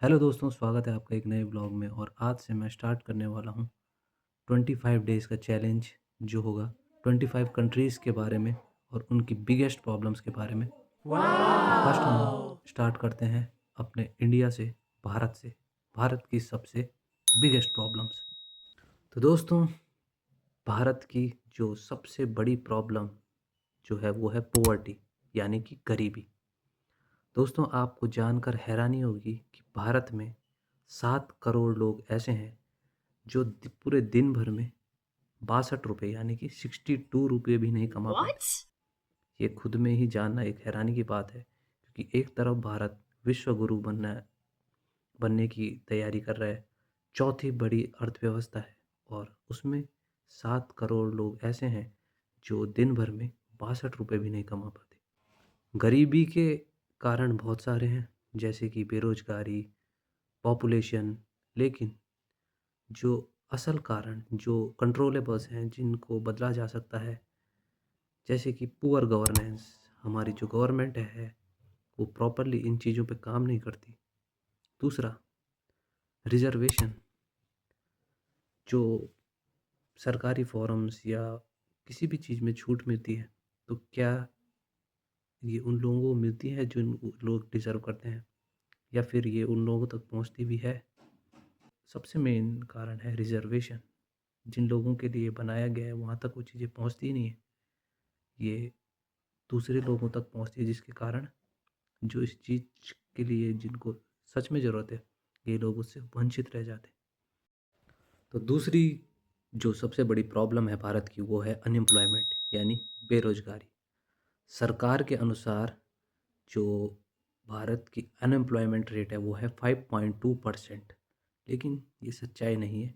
Hello दोस्तों, स्वागत है आपका एक नए ब्लॉग में। और आज से मैं स्टार्ट करने वाला हूँ 25 डेज़ का चैलेंज, जो होगा 25 कंट्रीज़ के बारे में और उनकी बिगेस्ट प्रॉब्लम्स के बारे में। फर्स्ट हम स्टार्ट करते हैं अपने इंडिया से, भारत की सबसे बिगेस्ट प्रॉब्लम्स। तो दोस्तों, भारत की जो सबसे बड़ी प्रॉब्लम जो है वो है पोवर्टी, यानी कि गरीबी। दोस्तों, आपको जानकर हैरानी होगी कि भारत में 7 करोड़ लोग ऐसे हैं जो पूरे दिन भर में 62 रुपये यानी कि 62 रुपये भी नहीं कमा पाते। ये खुद में ही जानना एक हैरानी की बात है, क्योंकि एक तरफ भारत विश्व गुरु बनने की तैयारी कर रहा है, चौथी बड़ी अर्थव्यवस्था है, और उसमें 7 करोड़ लोग ऐसे हैं जो दिन भर में 62 रुपये भी नहीं कमा पाते। गरीबी के कारण बहुत सारे हैं, जैसे कि बेरोजगारी, पॉपुलेशन। लेकिन जो असल कारण, जो कंट्रोलेबल्स हैं, जिनको बदला जा सकता है, जैसे कि पुअर गवर्नेंस। हमारी जो गवर्नमेंट है वो प्रॉपरली इन चीज़ों पे काम नहीं करती। दूसरा, रिजर्वेशन। जो सरकारी फॉरम्स या किसी भी चीज़ में छूट मिलती है, तो क्या ये उन लोगों को मिलती है जो लोग डिज़र्व करते हैं, या फिर ये उन लोगों तक पहुंचती भी है? सबसे मेन कारण है रिजर्वेशन। जिन लोगों के लिए बनाया गया है वहाँ तक वो चीज़ें पहुँचती ही नहीं है, ये दूसरे लोगों तक पहुँचती है, जिसके कारण जो इस चीज़ के लिए जिनको सच में ज़रूरत है, ये लोग उससे वंचित रह जाते हैं। तो दूसरी जो सबसे बड़ी प्रॉब्लम है भारत की, वो है अनएम्प्लॉयमेंट, यानी बेरोजगारी। सरकार के अनुसार जो भारत की अनएम्प्लॉयमेंट रेट है वो है 5.2%। लेकिन ये सच्चाई नहीं है।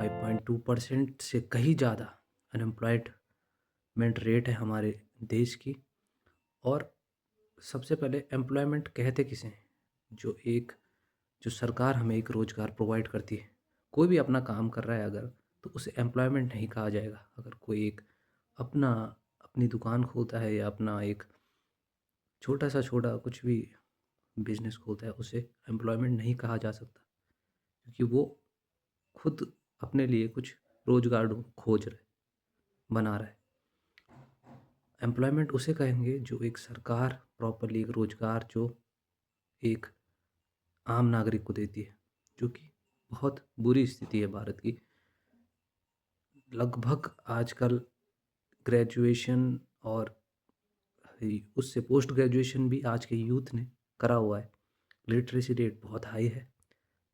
5.2% से कहीं ज़्यादा अनएम्प्लॉयमेंट रेट है हमारे देश की। और सबसे पहले एम्प्लॉयमेंट कहते किसे हैं? जो सरकार हमें एक रोज़गार प्रोवाइड करती है, कोई भी अपना काम कर रहा है अगर, तो उसे एम्प्लॉयमेंट नहीं कहा जाएगा। अगर कोई एक अपना अपनी दुकान खोलता है या अपना एक छोटा कुछ भी बिजनेस खोलता है, उसे एम्प्लॉयमेंट नहीं कहा जा सकता, क्योंकि वो खुद अपने लिए कुछ रोज़गार खोज रहा है, बना रहा है। एम्प्लॉयमेंट उसे कहेंगे जो एक सरकार प्रॉपरली एक रोज़गार जो एक आम नागरिक को देती है, जो कि बहुत बुरी स्थिति है भारत की। लगभग आजकल ग्रेजुएशन और उससे पोस्ट ग्रेजुएशन भी आज के यूथ ने करा हुआ है। लिटरेसी रेट बहुत हाई है,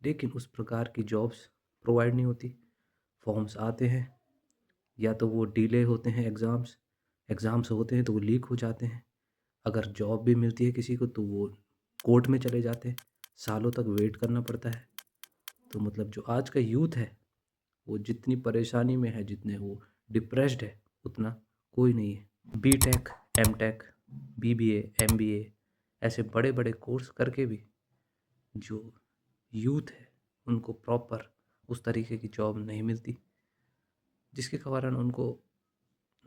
लेकिन उस प्रकार की जॉब्स प्रोवाइड नहीं होती। फॉर्म्स आते हैं, या तो वो डिले होते हैं, एग्ज़ाम्स होते हैं तो वो लीक हो जाते हैं। अगर जॉब भी मिलती है किसी को तो वो कोर्ट में चले जाते हैं, सालों तक वेट करना पड़ता है। तो मतलब जो आज का यूथ है वो जितनी परेशानी में है, जितने वो डिप्रेस्ड है, उतना कोई नहीं है। बीटेक, एमटेक, बीबीए, एमबीए ऐसे बड़े बड़े कोर्स करके भी जो यूथ है उनको प्रॉपर उस तरीके की जॉब नहीं मिलती, जिसके कारण उनको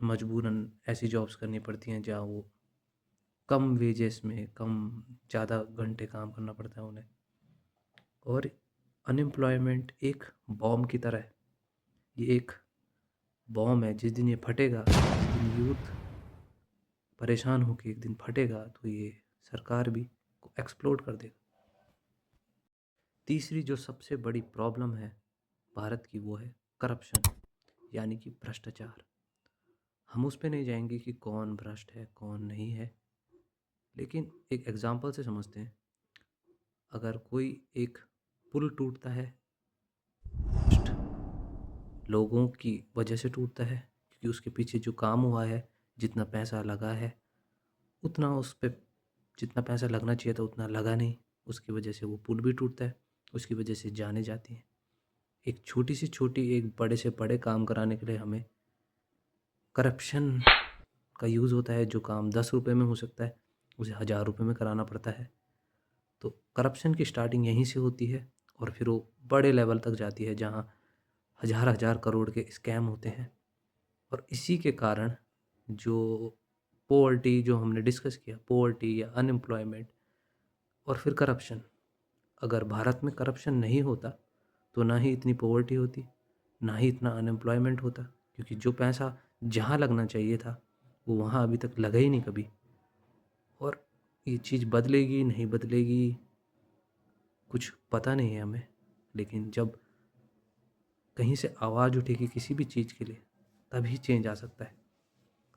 मजबूरन ऐसी जॉब्स करनी पड़ती हैं जहाँ वो कम वेजेस में कम ज़्यादा घंटे काम करना पड़ता है उन्हें। और अनएम्प्लॉयमेंट एक बॉम्ब की तरह है। ये एक बॉम्ब है, जिस दिन ये फटेगा, जिस दिन यूथ परेशान होकर एक दिन फटेगा, तो ये सरकार भी को एक्सप्लोड कर देगा। तीसरी जो सबसे बड़ी प्रॉब्लम है भारत की, वो है करप्शन, यानी कि भ्रष्टाचार। हम उस पे नहीं जाएंगे कि कौन भ्रष्ट है कौन नहीं है, लेकिन एक एग्जांपल से समझते हैं। अगर कोई एक पुल टूटता है, भ्रष्ट लोगों की वजह से टूटता है, क्योंकि उसके पीछे जो काम हुआ है, जितना पैसा लगा है, उतना उस पे जितना पैसा लगना चाहिए था उतना लगा नहीं। उसकी वजह से वो पुल भी टूटता है, उसकी वजह से जाने जाती हैं। एक छोटी से छोटी एक बड़े से बड़े काम कराने के लिए हमें करप्शन का यूज़ होता है। जो काम 10 रुपये में हो सकता है, उसे 1000 रुपये में कराना पड़ता है। तो करप्शन की स्टार्टिंग यहीं से होती है, और फिर वो बड़े लेवल तक जाती है, जहाँ हज़ार हज़ार करोड़ के स्कैम होते हैं। और इसी के कारण जो पोवर्टी, जो हमने डिस्कस किया, पोवर्टी या अनएम्प्लॉयमेंट और फिर करप्शन, अगर भारत में करप्शन नहीं होता तो ना ही इतनी पॉवर्टी होती, ना ही इतना अनएम्प्लॉयमेंट होता, क्योंकि जो पैसा जहाँ लगना चाहिए था वो वहाँ अभी तक लगा ही नहीं कभी। और ये चीज़ बदलेगी नहीं बदलेगी कुछ पता नहीं है हमें, लेकिन जब कहीं से आवाज़ उठेगी किसी भी चीज़ के लिए तभी चेंज आ सकता है।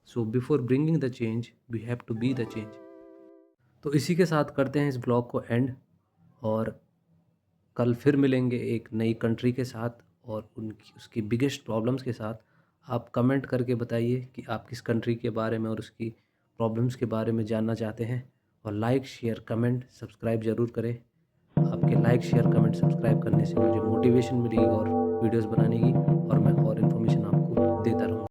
So before bringing the change we have to be the change. तो इसी के साथ करते हैं इस ब्लॉग को एंड, और कल फिर मिलेंगे एक नई कंट्री के साथ और उनकी उसकी बिगेस्ट प्रॉब्लम्स के साथ। आप कमेंट करके बताइए कि आप किस कंट्री के बारे में और उसकी प्रॉब्लम्स के बारे में जानना चाहते हैं, और लाइक शेयर कमेंट सब्सक्राइब ज़रूर करें। आपके लाइक शेयर कमेंट सब्सक्राइब करने से मुझे मोटिवेशन मिलेगी और वीडियोस बनाने की, और मैं